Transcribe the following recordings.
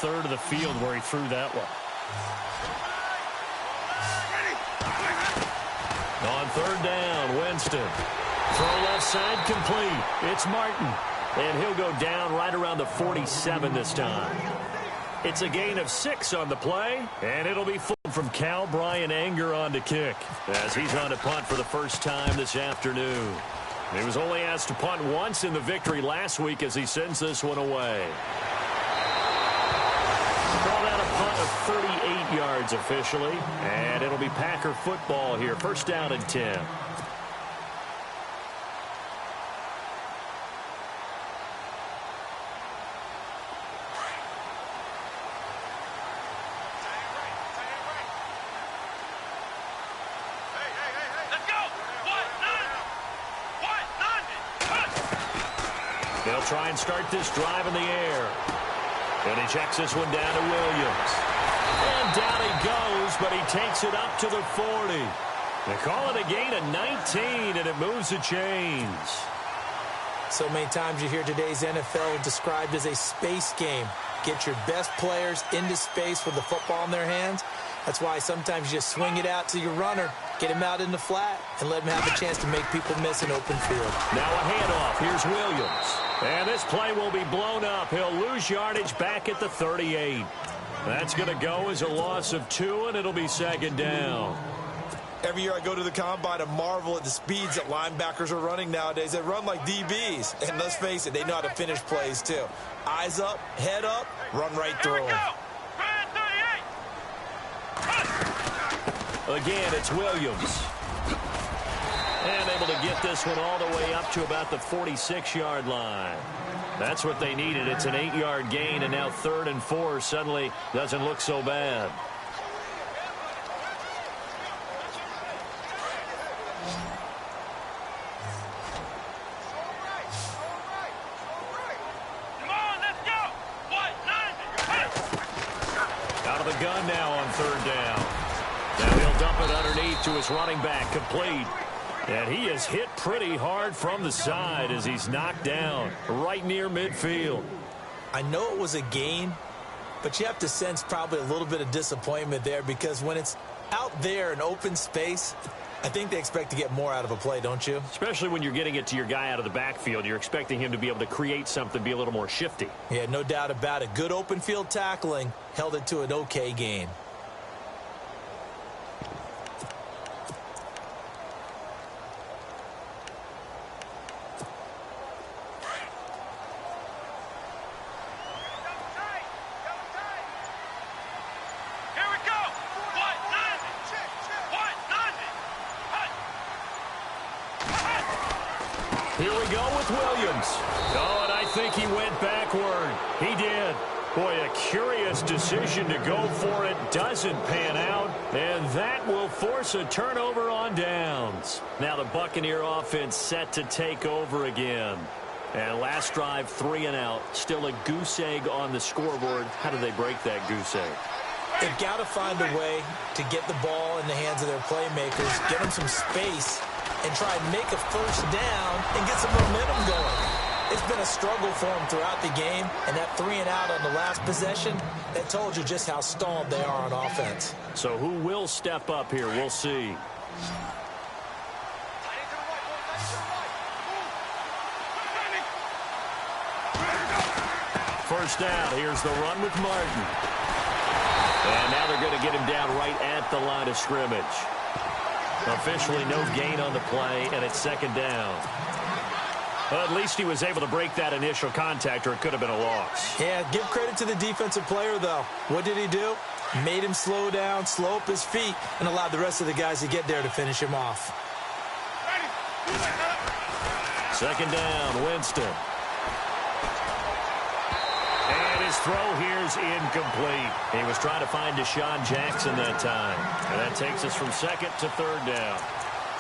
third of the field where he threw that one. On third down, Winston. Throw left side complete. It's Martin. And he'll go down right around the 47 this time. It's a gain of 6 on the play, and it'll be full from Cal Brian Anger on to kick, as he's on to punt for the first time this afternoon. He was only asked to punt once in the victory last week as he sends this one away. Call that a punt of 38 yards officially, and it'll be Packer football here. First down and 10. They'll try and start this drive in the air. And he checks this one down to Williams. And down he goes, but he takes it up to the 40. They call it a gain of 19, and it moves the chains. So many times you hear today's NFL described as a space game. Get your best players into space with the football in their hands. That's why sometimes you just swing it out to your runner, get him out in the flat, and let him have a chance to make people miss an open field. Now a handoff. Here's Williams. And this play will be blown up. He'll lose yardage back at the 38. That's going to go as a loss of 2, and it'll be second down. Every year I go to the combine and marvel at the speeds that linebackers are running nowadays. They run like DBs. And let's face it, they know how to finish plays too. Eyes up, head up, run right through them. Again, it's Williams. And able to get this one all the way up to about the 46-yard line. That's what they needed. It's an 8-yard gain, and now 3rd and 4 suddenly doesn't look so bad. Out of the gun now on 3rd down. Now he'll dump it underneath to his running back, complete. And he is hit pretty hard from the side as he's knocked down right near midfield. I know it was a gain, but you have to sense probably a little bit of disappointment there, because when it's out there in open space, I think they expect to get more out of a play, don't you? Especially when you're getting it to your guy out of the backfield. You're expecting him to be able to create something, be a little more shifty. Yeah, no doubt about it. Good open field tackling held it to an okay gain. Here we go with Williams. Oh, and I think he went backward. He did. Boy, a curious decision to go for it. Doesn't pan out, and that will force a turnover on downs. Now the Buccaneer offense set to take over again. And last drive, 3 and out. Still a goose egg on the scoreboard. How do they break that goose egg? They've got to find a way to get the ball in the hands of their playmakers, get them some space, and try and make a first down and get some momentum going. It's been a struggle for them throughout the game, and that 3 and out on the last possession, that told you just how stalled they are on offense. So who will step up here? We'll see. First down. Here's the run with Martin. And now they're going to get him down right at the line of scrimmage. Officially no gain on the play, and it's second down. Well, at least he was able to break that initial contact, or it could have been a loss. Yeah, give credit to the defensive player, though. What did he do? Made him slow down, slow up his feet, and allowed the rest of the guys to get there to finish him off. Second down, Winston. And his throw here's incomplete. He was trying to find Deshaun Jackson that time. And that takes us from second to third down.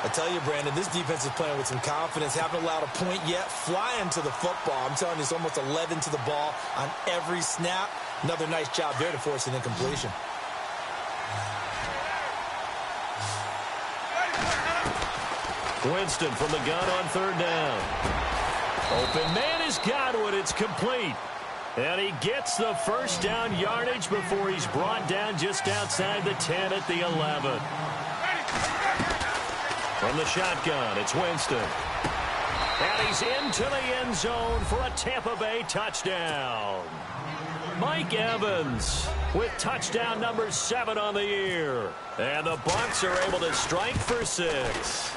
I tell you, Brandon, this defense is playing with some confidence. Haven't allowed a point yet. Flying to the football. I'm telling you, it's almost 11 to the ball on every snap. Another nice job there to force an incompletion. Winston from the gun on third down. Open man is Godwin. It's complete. And he gets the first down yardage before he's brought down just outside the 10 at the 11. From the shotgun, it's Winston. And he's into the end zone for a Tampa Bay touchdown. Mike Evans with touchdown number 7 on the year. And the Bucs are able to strike for 6.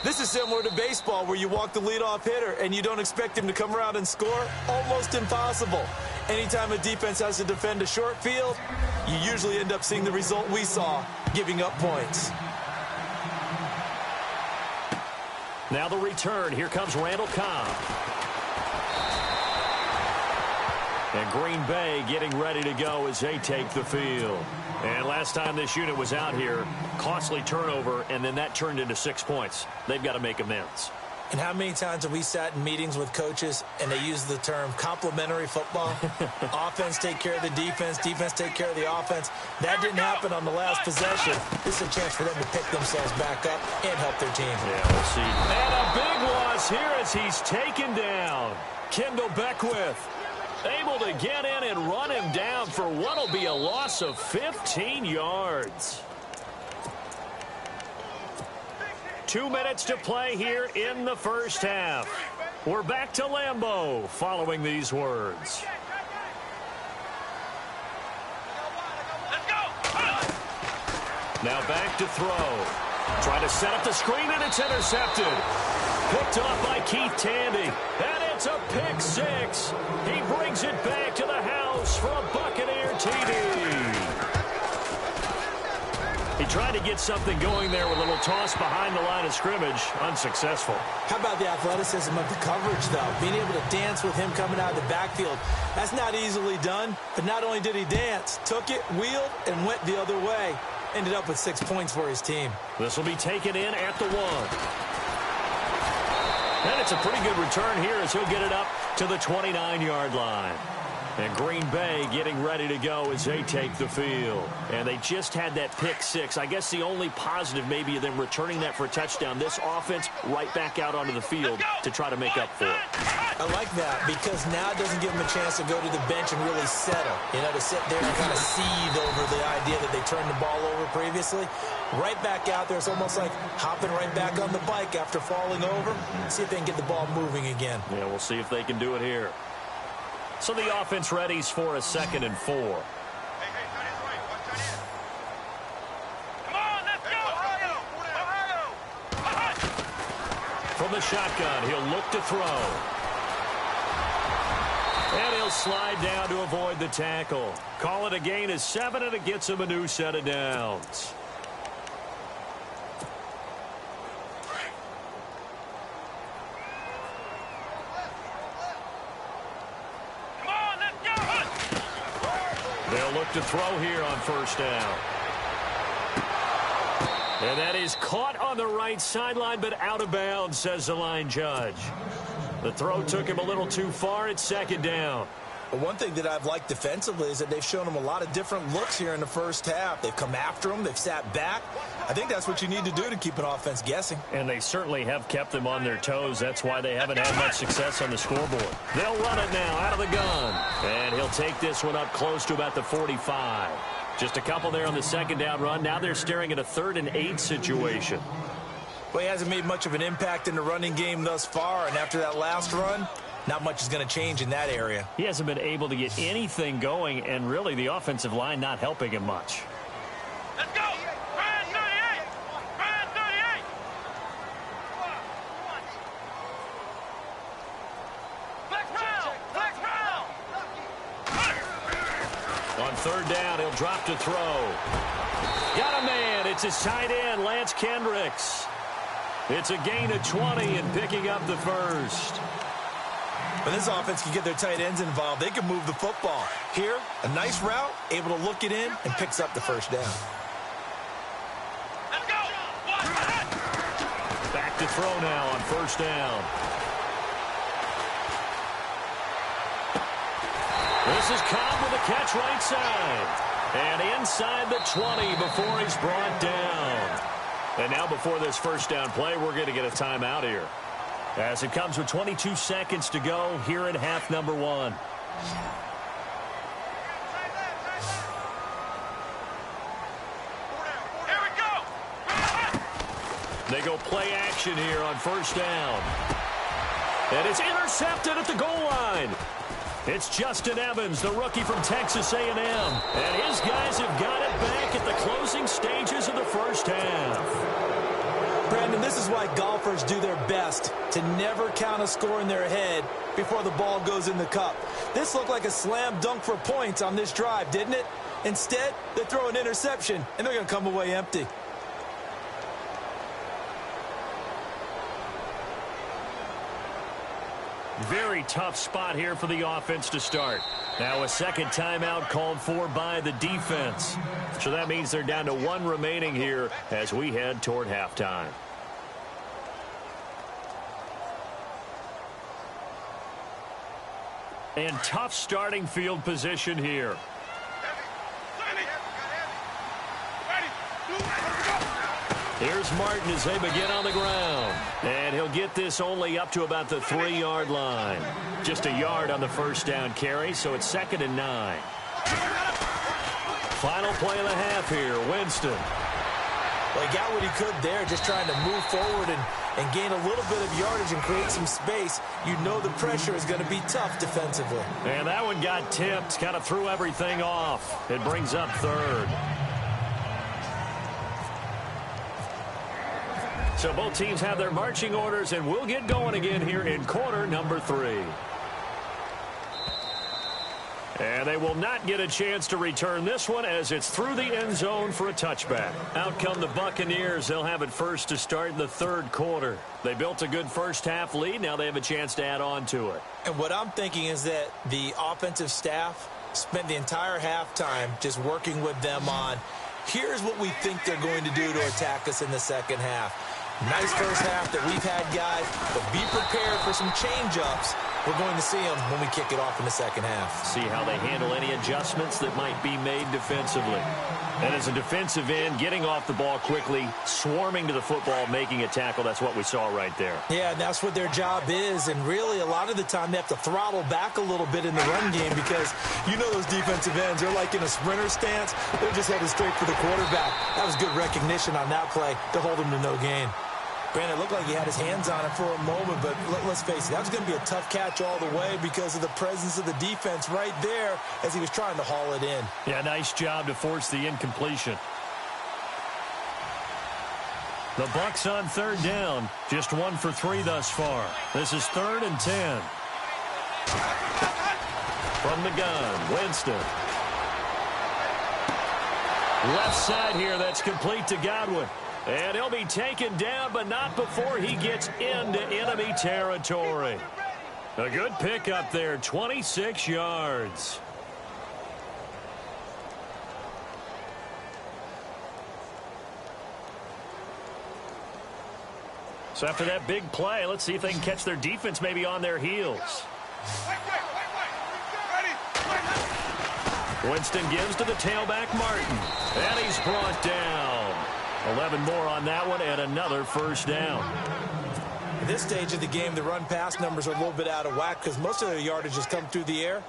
This is similar to baseball where you walk the leadoff hitter and you don't expect him to come around and score. Almost impossible. Anytime a defense has to defend a short field, you usually end up seeing the result we saw, giving up points. Now the return. Here comes Randall Cobb. And Green Bay getting ready to go as they take the field. And last time this unit was out here, costly turnover, and then that turned into 6 points. They've got to make amends. And how many times have we sat in meetings with coaches and they use the term complementary football? Offense take care of the defense, defense take care of the offense. That didn't happen on the last possession. This is a chance for them to pick themselves back up and help their team. Yeah, we'll see. And a big loss here as he's taken down. Kendall Beckwith able to get in and run him down for what will be a loss of 15 yards. 2 minutes to play here in the first half. We're back to Lambeau following these words. Now back to throw. Trying to set up the screen, and it's intercepted. Picked off by Keith Tandy. And it's a pick 6. He brings it back to the house for a Buccaneer TD. He tried to get something going there with a little toss behind the line of scrimmage. Unsuccessful. How about the athleticism of the coverage, though? Being able to dance with him coming out of the backfield. That's not easily done. But not only did he dance, took it, wheeled, and went the other way. Ended up with 6 points for his team. This will be taken in at the 1. And it's a pretty good return here as he'll get it up to the 29-yard line. And Green Bay getting ready to go as they take the field. And they just had that pick 6. I guess the only positive maybe of them returning that for a touchdown. This offense right back out onto the field to try to make up for it. I like that because now it doesn't give them a chance to go to the bench and really settle. You know, to sit there and kind of seethe over the idea that they turned the ball over previously. Right back out there. It's almost like hopping right back on the bike after falling over. See if they can get the ball moving again. Yeah, we'll see if they can do it here. So the offense readies for a 2nd and 4. Come on, let's go! Ohio! From the shotgun, he'll look to throw. And he'll slide down to avoid the tackle. Call it a gain of 7, and it gets him a new set of downs. They'll look to throw here on first down. And that is caught on the right sideline, but out of bounds, says the line judge. The throw took him a little too far. It's 2nd down. But one thing that I've liked defensively is that they've shown him a lot of different looks here in the first half. They've come after him. They've sat back. I think that's what you need to do to keep an offense guessing. And they certainly have kept them on their toes. That's why they haven't had much success on the scoreboard. They'll run it now out of the gun. And he'll take this one up close to about the 45. Just a couple there on the 2nd down run. Now they're staring at a 3rd and 8 situation. Well, he hasn't made much of an impact in the running game thus far. And after that last run, not much is going to change in that area. He hasn't been able to get anything going, and really the offensive line not helping him much. Let's go! Brand 38! Brand 38! Flex round! Flex round! On 3rd down, he'll drop to throw. Got a man. It's his tight end, Lance Kendricks. It's a gain of 20 and picking up the 1st. When this offense can get their tight ends involved, they can move the football. Here, a nice route, able to look it in, and picks up the 1st down. Let's go! Back to throw now on 1st down. This is Cobb with a catch right side. And inside the 20 before he's brought down. And now before this 1st down play, we're going to get a timeout here. As it comes with 22 seconds to go here in half number 1. They go play action here on first down. And it's intercepted at the goal line. It's Justin Evans, the rookie from Texas A&M. And his guys have got it back at the closing stages of the first half. Brandon, this is why golfers do their best to never count a score in their head before the ball goes in the cup. This looked like a slam dunk for points on this drive, didn't it? Instead, they throw an interception, and they're going to come away empty. Very tough spot here for the offense to start. Now a second timeout called for by the defense. So that means they're down to one remaining here as we head toward halftime. And tough starting field position here. Here's Martin as they begin on the ground. And he'll get this only up to about the 3-yard line. Just a yard on the first down carry, so it's 2nd and 9. Final play of the half here, Winston. Well, he got what he could there, just trying to move forward and gain a little bit of yardage and create some space. You know the pressure is going to be tough defensively. And that one got tipped, kind of threw everything off. It brings up 3rd. So both teams have their marching orders, and we'll get going again here in quarter number 3. And they will not get a chance to return this one as it's through the end zone for a touchback. Out come the Buccaneers. They'll have it first to start in the 3rd quarter. They built a good first half lead. Now they have a chance to add on to it. And what I'm thinking is that the offensive staff spent the entire halftime just working with them on, here's what we think they're going to do to attack us in the second half. Nice first half that we've had, guys, but be prepared for some change-ups. We're going to see them when we kick it off in the second half. See how they handle any adjustments that might be made defensively. And as a defensive end, getting off the ball quickly, swarming to the football, making a tackle, that's what we saw right there. Yeah, and that's what their job is. And really, a lot of the time, they have to throttle back a little bit in the run game because you know those defensive ends, they're like in a sprinter stance. They're just headed straight for the quarterback. That was good recognition on that play to hold him to no gain. Brandon, it looked like he had his hands on it for a moment, but let's face it, that was going to be a tough catch all the way because of the presence of the defense right there as he was trying to haul it in. Yeah, nice job to force the incompletion. The Bucs on 3rd down, just 1 for 3 thus far. This is 3rd and 10. From the gun, Winston. Left side here, that's complete to Godwin. And he'll be taken down, but not before he gets into enemy territory. A good pickup there, 26 yards. So after that big play, let's see if they can catch their defense maybe on their heels. Winston gives to the tailback, Martin. And he's brought down. 11 more on that one and another first down. At this stage of the game, the run-pass numbers are a little bit out of whack because most of their yardage has come through the air.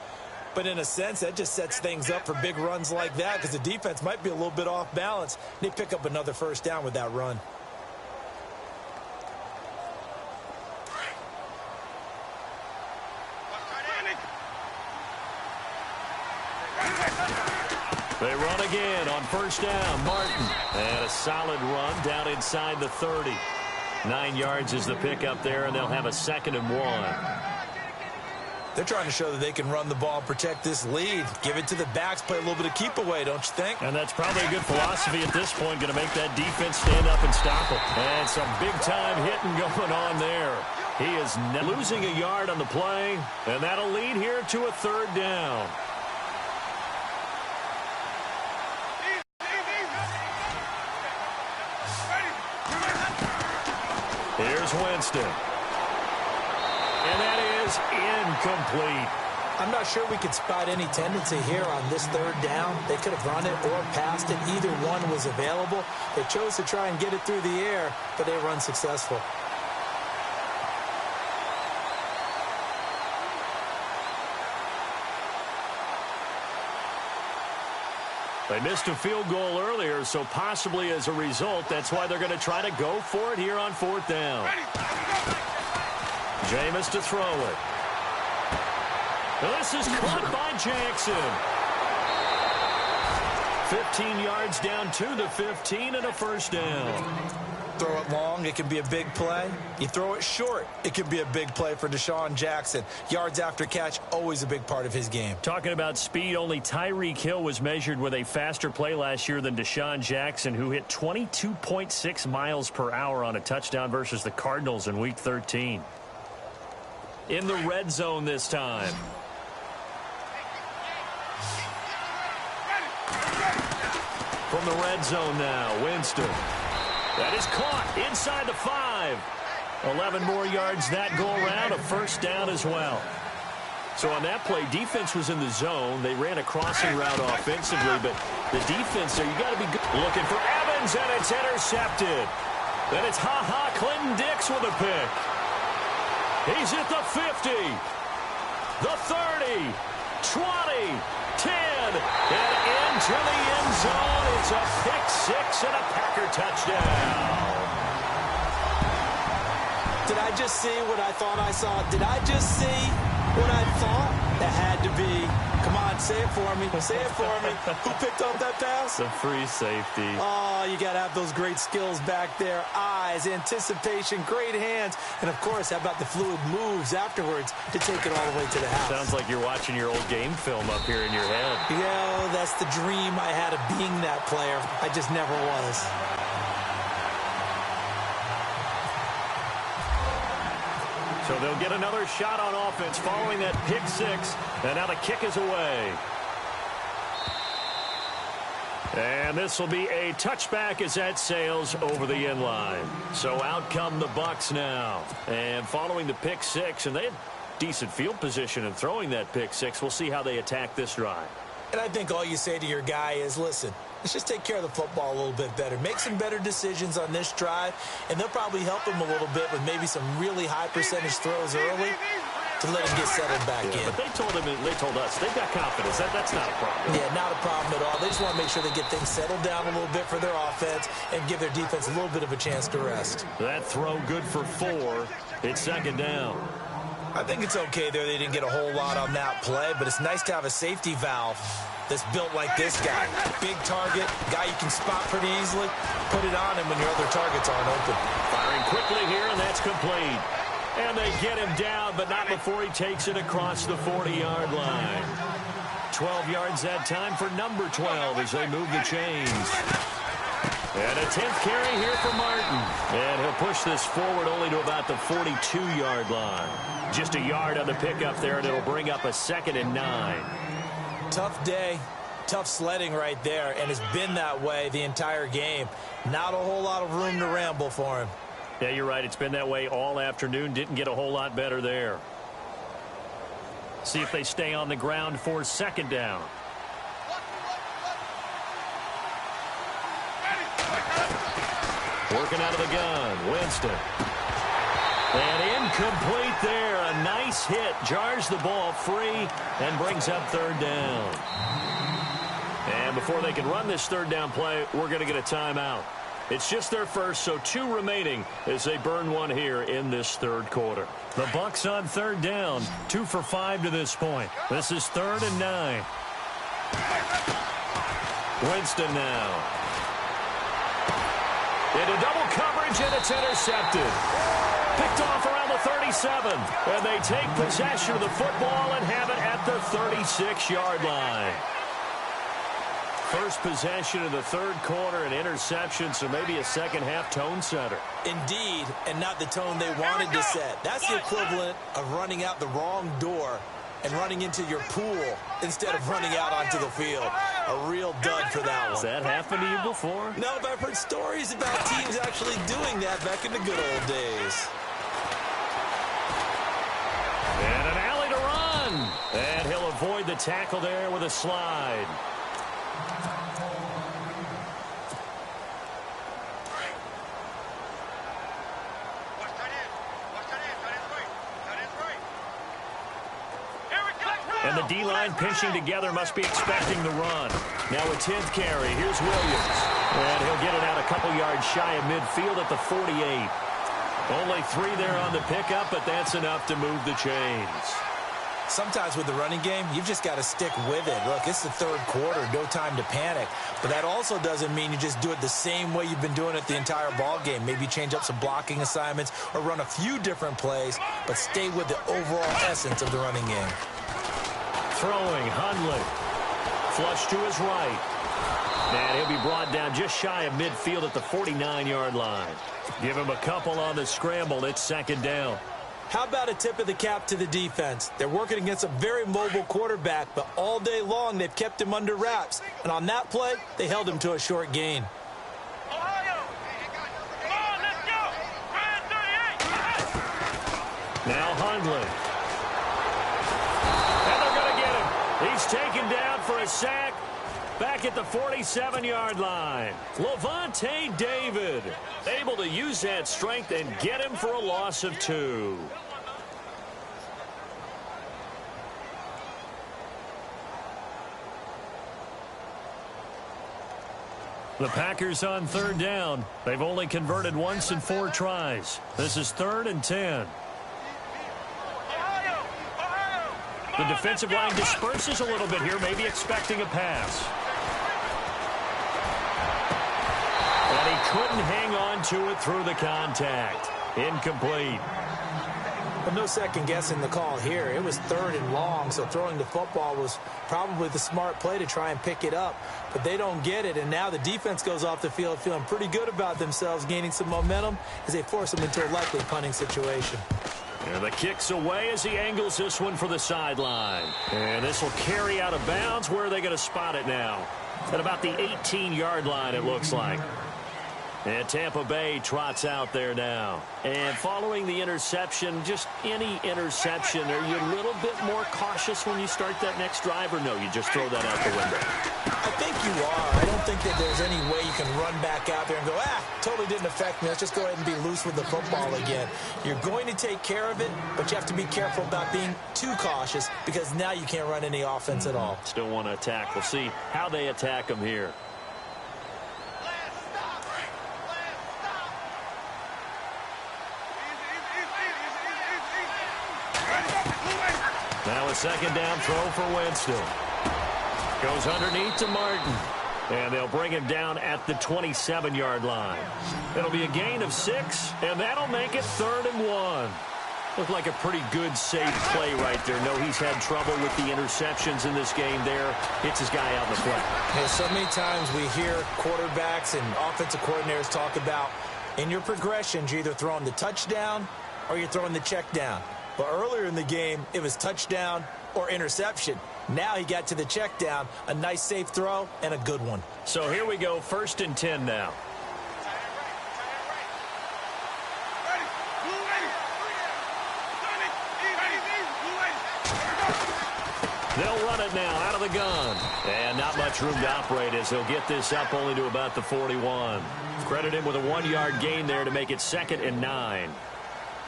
But in a sense, that just sets things up for big runs like that because the defense might be a little bit off balance. They pick up another first down with that run. They run again on first down. Martin. And a solid run down inside the 30. 9 yards is the pickup there, and they'll have a 2nd and 1. They're trying to show that they can run the ball and protect this lead. Give it to the backs, play a little bit of keep away, don't you think? And that's probably a good philosophy at this point, going to make that defense stand up and stop them. And some big-time hitting going on there. He is losing a yard on the play, and that'll lead here to a 3rd down. Here's Winston. And that is incomplete. I'm not sure we could spot any tendency here on this 3rd down. They could have run it or passed it. Either one was available. They chose to try and get it through the air, but they were unsuccessful. They missed a field goal earlier, so possibly as a result, that's why they're going to try to go for it here on 4th down. Jameis to throw it. This is caught by Jackson. 15 yards down to the 15 and a first down. Throw it long, it can be a big play. You throw it short, it can be a big play for Deshaun Jackson. Yards after catch, always a big part of his game. Talking about speed, only Tyreek Hill was measured with a faster play last year than Deshaun Jackson, who hit 22.6 miles per hour on a touchdown versus the Cardinals in Week 13. In the red zone this time. From the red zone now, Winston. That is caught inside the 5. 11 more yards that go around, a first down as well. So on that play, defense was in the zone. They ran a crossing route offensively, but the defense there, you got to be good. Looking for Evans, and it's intercepted. Then it's Clinton Dix with a pick. He's at the 50, the 30, 20, 10, and into the end zone. It's a pick 6 and a Packer touchdown. Did I just see what I thought I saw? Did I just see what I thought? It had to be. Come on, say it for me. Say it for me. Who picked up that pass? The free safety. Oh, you got to have those great skills back there. Eyes, anticipation, great hands. And, of course, how about the fluid moves afterwards to take it all the way to the house? Sounds like you're watching your old game film up here in your head. Yeah, that's the dream I had of being that player. I just never was. So they'll get another shot on offense following that pick 6. And now the kick is away. And this will be a touchback as that sails over the end line. So out come the Bucs now. And following the pick 6, and they had decent field position in throwing that pick 6. We'll see how they attack this drive. And I think all you say to your guy is, listen, let's just take care of the football a little bit better. Make some better decisions on this drive, and they'll probably help him a little bit with maybe some really high percentage throws early to let him get settled back in. But they told us they've got confidence. That's not a problem. Yeah, not a problem at all. They just want to make sure they get things settled down a little bit for their offense and give their defense a little bit of a chance to rest. That throw good for 4. It's second down. I think it's okay there. They didn't get a whole lot on that play, but it's nice to have a safety valve that's built like this guy. Big target, guy you can spot pretty easily. Put it on him when your other targets aren't open. Firing quickly here, and that's complete. And they get him down, but not before he takes it across the 40-yard line. 12 yards that time for number 12 as they move the chains. And a 10th carry here for Martin. And he'll push this forward only to about the 42-yard line. Just a yard on the pickup there, and it'll bring up a 2nd and 9. Tough day, tough sledding right there, and it's been that way the entire game. Not a whole lot of room to ramble for him. Yeah, you're right. It's been that way all afternoon. Didn't get a whole lot better there. See if they stay on the ground for 2nd down. Working out of the gun, Winston. And incomplete there. A nice hit. Jars the ball free and brings up 3rd down. And before they can run this 3rd down play, we're going to get a timeout. It's just their first, so 2 remaining as they burn one here in this 3rd quarter. The Bucs on 3rd down. 2 for 5 to this point. This is 3rd and 9. Winston now. Into double coverage, and it's intercepted. Picked off around the 37. And they take possession of the football and have it at the 36-yard line. First possession of the 3rd quarter, an interception, so maybe a second-half tone setter. Indeed, and not the tone they wanted to set. That's the equivalent of running out the wrong door and running into your pool instead of running out onto the field. A real dud for that one. Has that happened to you before? No, but I've heard stories about teams actually doing that back in the good old days. And an alley to run. And he'll avoid the tackle there with a slide. And And the D-line pinching together must be expecting the run. Now a 10th carry. Here's Williams. And he'll get it out a couple yards shy of midfield at the 48. Only 3 there on the pickup, but that's enough to move the chains. Sometimes with the running game, you've just got to stick with it. Look, it's the third quarter, no time to panic. But that also doesn't mean you just do it the same way you've been doing it the entire ball game. Maybe change up some blocking assignments or run a few different plays, but stay with the overall essence of the running game. Throwing, Hundley. Flush to his right. And he'll be brought down just shy of midfield at the 49-yard line. Give him a couple on the scramble. It's second down. How about a tip of the cap to the defense? They're working against a very mobile quarterback, but all day long they've kept him under wraps. And on that play, they held him to a short gain. Ohio! Come on, let's go! Brand 38! Now Hundley. And they're going to get him. He's taken down for a sack. Back at the 47-yard line. Levante David able to use that strength and get him for a loss of 2. The Packers on third down. They've only converted once in 4 tries. This is 3rd and 10. Ohio! Ohio! The defensive line disperses a little bit here, maybe expecting a pass. And he couldn't hang on to it through the contact. Incomplete. But no second guessing the call here. It was 3rd and long, so throwing the football was probably the smart play to try and pick it up. But they don't get it, and now the defense goes off the field feeling pretty good about themselves, gaining some momentum as they force them into a likely punting situation. And the kick's away as he angles this one for the sideline. And this will carry out of bounds. Where are they going to spot it now? At about the 18-yard line, it looks like. And Tampa Bay trots out there now. And following the interception, just any interception, are you a little bit more cautious when you start that next drive, or no, you just throw that out the window? I think you are. I don't think that there's any way you can run back out there and go, totally didn't affect me. Let's just go ahead and be loose with the football again. You're going to take care of it, but you have to be careful about being too cautious because now you can't run any offense at all. Still want to attack. We'll see how they attack them here. Now a second down throw for Winston. Goes underneath to Martin. And they'll bring him down at the 27-yard line. It'll be a gain of 6, and that'll make it 3rd and 1. Looked like a pretty good, safe play right there. No, he's had trouble with the interceptions in this game there. Hits his guy out in the front. Hey, so many times we hear quarterbacks and offensive coordinators talk about in your progressions, you're either throwing the touchdown or you're throwing the check down. But earlier in the game, it was touchdown or interception. Now he got to the check down, a nice safe throw, and a good one. So here we go, 1st and 10 now. They'll run it now out of the gun. And not much room to operate as they'll get this up only to about the 41. Credit him with a 1-yard gain there to make it 2nd and 9.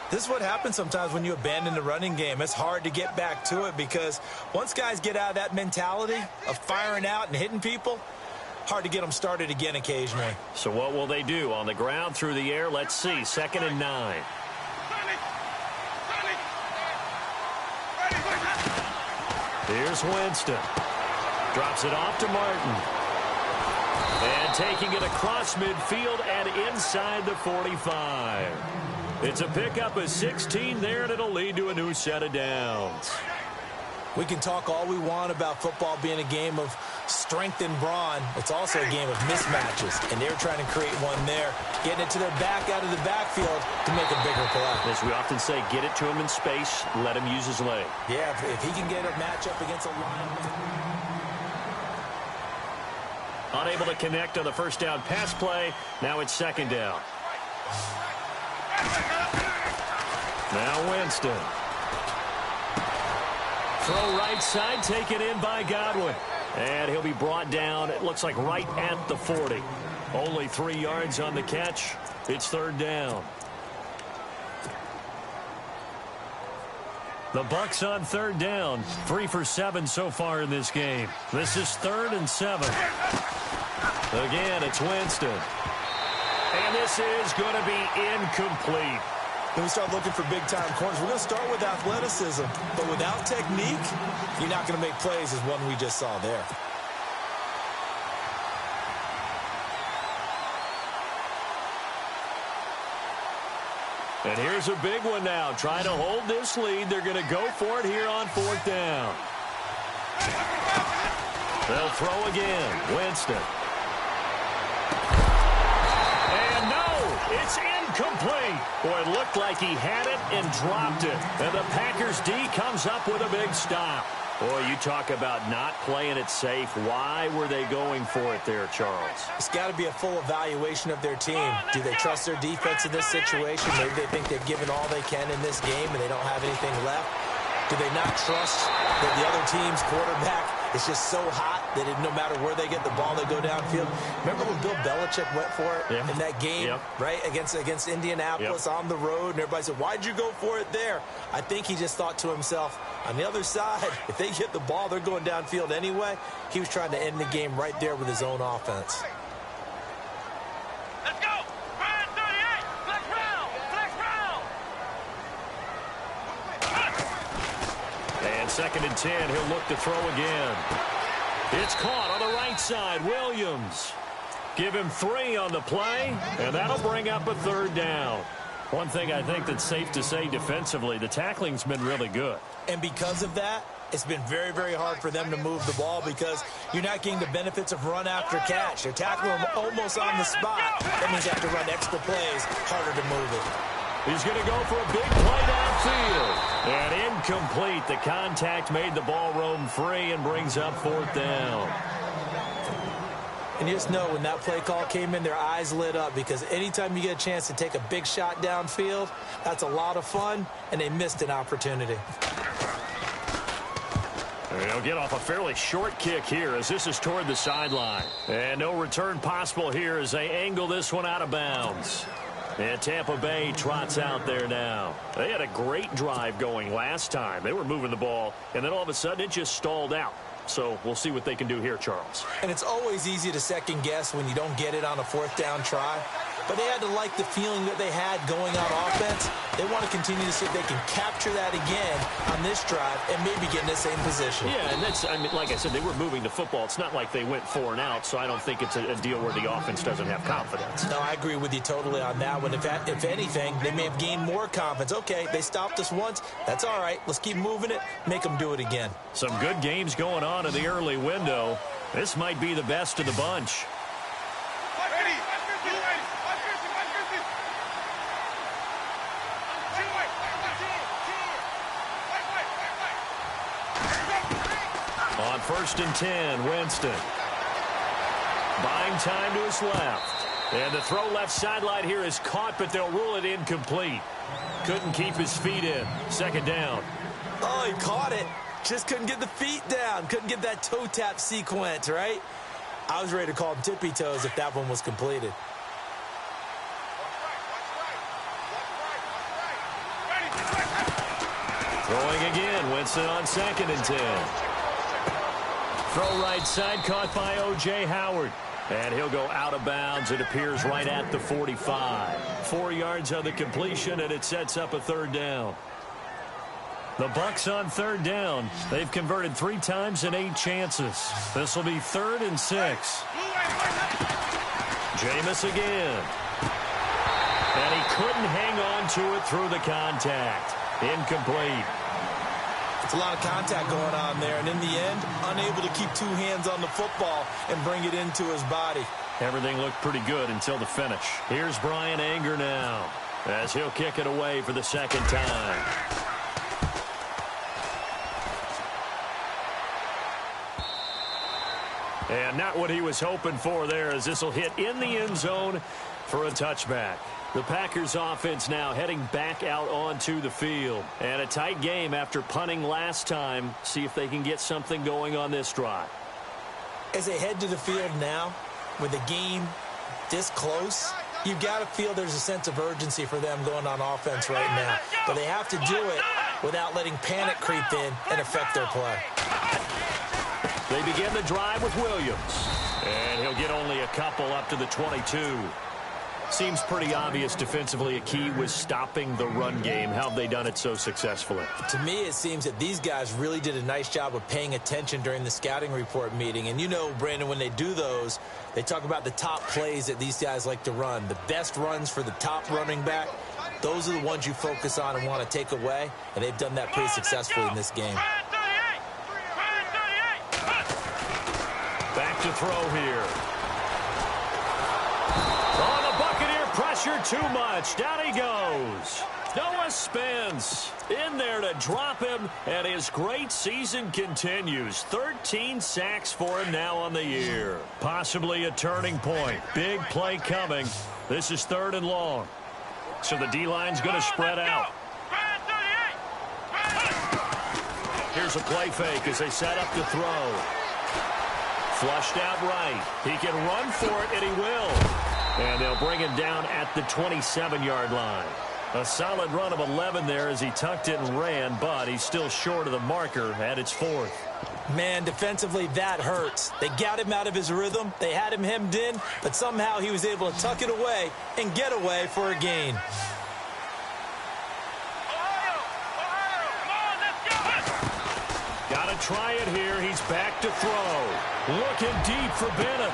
This is what happens sometimes when you abandon the running game. It's hard to get back to it because once guys get out of that mentality of firing out and hitting people, hard to get them started again occasionally. So what will they do? On the ground, through the air? Let's see. 2nd and 9. Here's Winston. Drops it off to Martin. And taking it across midfield and inside the 45. It's a pickup of 16 there, and it'll lead to a new set of downs. We can talk all we want about football being a game of strength and brawn. It's also a game of mismatches, and they're trying to create one there, getting it to their back out of the backfield to make a bigger play. As we often say, get it to him in space, let him use his leg. Yeah, if he can get a matchup against a lineman. Unable to connect on the first down pass play. Now it's 2nd down. Now Winston. Throw right side, taken in by Godwin. And he'll be brought down, it looks like right at the 40. Only 3 yards on the catch. It's 3rd down. The Bucs on third down. 3 for 7 so far in this game. This is 3rd and 7. Again, it's Winston. And this is going to be incomplete. When we start looking for big-time corners, we're going to start with athleticism. But without technique, you're not going to make plays as one we just saw there. And here's a big one now. Trying to hold this lead. They're going to go for it here on 4th down. They'll throw again. Winston. And no, it's incomplete. Boy, it looked like he had it and dropped it. And the Packers D comes up with a big stop. Boy, you talk about not playing it safe. Why were they going for it there, Charles? It's got to be a full evaluation of their team. Do they trust their defense in this situation? Maybe they think they've given all they can in this game and they don't have anything left. Do they not trust that the other team's quarterback is just so hot that no matter where they get the ball, they go downfield? Remember when Bill Belichick went for it in that game, right, against Indianapolis on the road, and everybody said, why'd you go for it there? I think he just thought to himself, on the other side, if they get the ball, they're going downfield anyway. He was trying to end the game right there with his own offense. Let's go. Ryan 38. Flex round. Flex round. And 2nd and 10, he'll look to throw again. It's caught on the right side. Williams. Give him 3 on the play, and that'll bring up a 3rd down. One thing I think that's safe to say defensively, the tackling's been really good. And because of that, it's been very, very hard for them to move the ball because you're not getting the benefits of run after catch. They're tackling them almost on the spot. That means you have to run extra plays, harder to move it. He's going to go for a big play downfield. And incomplete. The contact made the ball roam free and brings up 4th down. And you just know when that play call came in, their eyes lit up because anytime you get a chance to take a big shot downfield, that's a lot of fun, and they missed an opportunity. They'll get off a fairly short kick here as this is toward the sideline. And no return possible here as they angle this one out of bounds. And Tampa Bay trots out there now. They had a great drive going last time. They were moving the ball, and then all of a sudden it just stalled out. So we'll see what they can do here, Charles. And it's always easy to second guess when you don't get it on a 4th down try. But they had to like the feeling that they had going on offense. They want to continue to see if they can capture that again on this drive and maybe get in the same position. Yeah, and that's, I mean, like I said, they were moving the football. It's not like they went 4 and out, so I don't think it's a deal where the offense doesn't have confidence. No, I agree with you totally on that one. If anything, they may have gained more confidence. Okay, they stopped us once. That's all right. Let's keep moving it. Make them do it again. Some good games going on in the early window. This might be the best of the bunch. On 1st and 10, Winston. Buying time to his left. And the throw left sideline here is caught, but they'll rule it incomplete. Couldn't keep his feet in. 2nd down. Oh, he caught it. Just couldn't get the feet down. Couldn't get that toe tap sequence, right? I was ready to call him tippy toes if that one was completed. Throwing again. Winston on 2nd and 10. Throw right side, caught by O.J. Howard. And he'll go out of bounds. It appears right at the 45. 4 yards on the completion, and it sets up a 3rd down. The Bucs on 3rd down. They've converted 3 times in 8 chances. This will be 3rd and 6. Jameis again. And he couldn't hang on to it through the contact. Incomplete. It's a lot of contact going on there, and in the end, unable to keep 2 hands on the football and bring it into his body. Everything looked pretty good until the finish. Here's Brian Anger now as he'll kick it away for the 2nd time. And not what he was hoping for there as this will hit in the end zone for a touchback. The Packers offense now heading back out onto the field. And a tight game after punting last time. See if they can get something going on this drive. As they head to the field now, with the game this close, you've got to feel there's a sense of urgency for them going on offense right now. But they have to do it without letting panic creep in and affect their play. They begin the drive with Williams. And he'll get only a couple up to the 22. Seems pretty obvious defensively a key was stopping the run game. How have they done it so successfully? To me, it seems that these guys really did a nice job of paying attention during the scouting report meeting. And you know, Brandon, when they do those, they talk about the top plays that these guys like to run. The best runs for the top running back, those are the ones you focus on and want to take away. And they've done that pretty successfully in this game. Back to throw here. Pressure too much. Down he goes. Noah Spence in there to drop him, and his great season continues. 13 sacks for him now on the year. Possibly a turning point. Big play coming. This is 3rd and long. So the D-line's going to spread out. Here's a play fake as they set up to throw. Flushed out right. He can run for it, and he will. And they'll bring him down at the 27-yard line. A solid run of 11 there as he tucked it and ran, but he's still short of the marker at its 4th. Man, defensively, that hurts. They got him out of his rhythm. They had him hemmed in, but somehow he was able to tuck it away and get away for a gain. Got to try it here. He's back to throw. Looking deep for Bennett.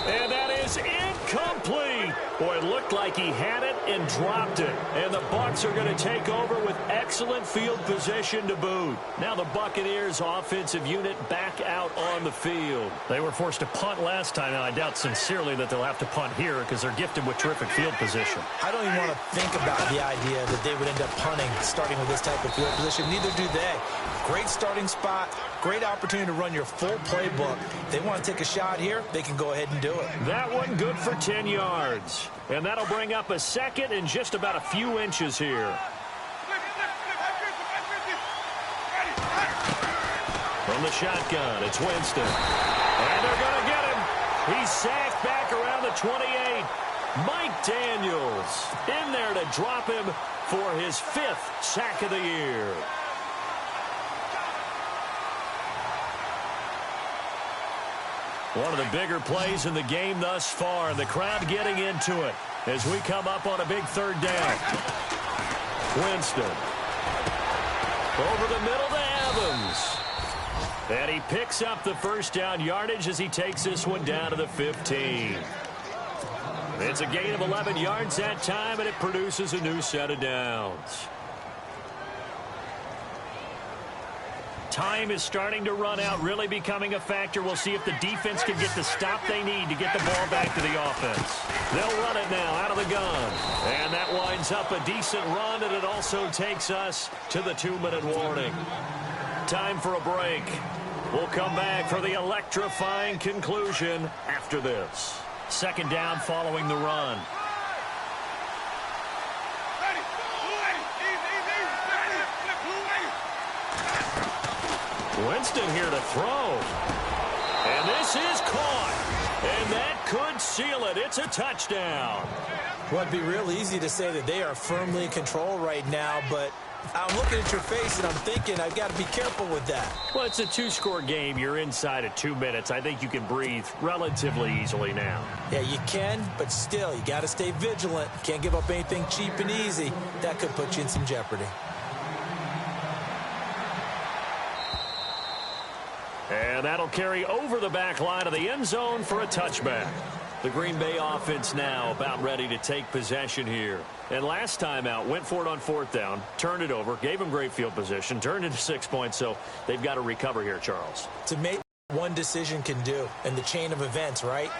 And that is incomplete. Boy, it looked like he had it and dropped it. And the Bucs are going to take over with excellent field position to boot. Now the Buccaneers offensive unit back out on the field. They were forced to punt last time. Now I doubt sincerely that they'll have to punt here because they're gifted with terrific field position. I don't even want to think about the idea that they would end up punting starting with this type of field position. Neither do they. Great starting spot. Great opportunity to run your full playbook. If they want to take a shot here, they can go ahead and do it. That one good for 10 yards. And that'll bring up a 2nd and just about a few inches here. From the shotgun, it's Winston. And they're going to get him. He's sacked back around the 28. Mike Daniels in there to drop him for his 5th sack of the year. One of the bigger plays in the game thus far, and the crowd getting into it as we come up on a big 3rd down. Winston. Over the middle to Evans. And he picks up the 1st down yardage as he takes this one down to the 15. It's a gain of 11 yards that time, and it produces a new set of downs. Time is starting to run out, really becoming a factor. We'll see if the defense can get the stop they need to get the ball back to the offense. They'll run it now out of the gun. And that winds up a decent run, and it also takes us to the 2-minute warning. Time for a break. We'll come back for the electrifying conclusion after this. 2nd down following the run. Winston here to throw. And this is caught. And that could seal it. It's a touchdown. Well, it'd be real easy to say that they are firmly in control right now, but I'm looking at your face and I'm thinking I've got to be careful with that. Well, it's a 2-score game. You're inside at 2 minutes. I think you can breathe relatively easily now. Yeah, you can, but still, you got to stay vigilant. Can't give up anything cheap and easy. That could put you in some jeopardy. And that'll carry over the back line of the end zone for a touchback. The Green Bay offense now about ready to take possession here. And last time out, went for it on 4th down, turned it over, gave them great field position, turned it to 6 points, so they've got to recover here, Charles. To make one decision can do in the chain of events, right?